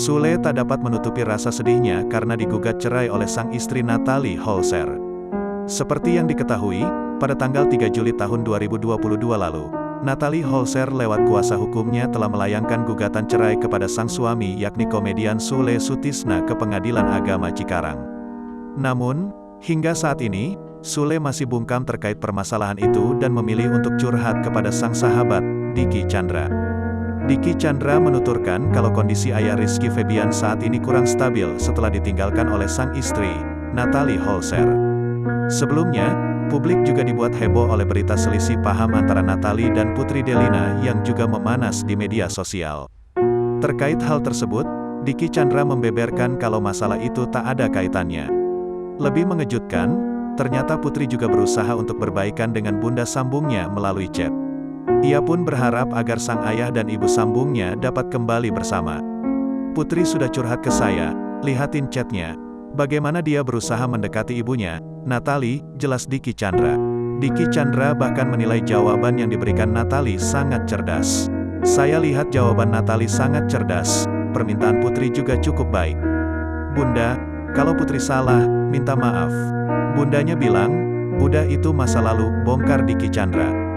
Sule tak dapat menutupi rasa sedihnya karena digugat cerai oleh sang istri Natalie Holzer. Seperti yang diketahui, pada tanggal 3 Juli tahun 2022 lalu, Natalie Holzer lewat kuasa hukumnya telah melayangkan gugatan cerai kepada sang suami yakni komedian Sule Sutisna ke Pengadilan Agama Cikarang. Namun, hingga saat ini, Sule masih bungkam terkait permasalahan itu dan memilih untuk curhat kepada sang sahabat, Dicky Chandra. Dicky Chandra menuturkan kalau kondisi ayah Rizky Febian saat ini kurang stabil setelah ditinggalkan oleh sang istri, Natalie Holzer. Sebelumnya, publik juga dibuat heboh oleh berita selisih paham antara Natalie dan Putri Delina yang juga memanas di media sosial. Terkait hal tersebut, Dicky Chandra membeberkan kalau masalah itu tak ada kaitannya. Lebih mengejutkan, ternyata Putri juga berusaha untuk berbaikan dengan bunda sambungnya melalui chat. Ia pun berharap agar sang ayah dan ibu sambungnya dapat kembali bersama. Putri sudah curhat ke saya, lihatin chatnya. Bagaimana dia berusaha mendekati ibunya, Natalie, jelas Dicky Chandra. Dicky Chandra bahkan menilai jawaban yang diberikan Natalie sangat cerdas. Saya lihat jawaban Natalie sangat cerdas, permintaan Putri juga cukup baik. Bunda, kalau Putri salah, minta maaf. Bundanya bilang, udah itu masa lalu, bongkar Dicky Chandra.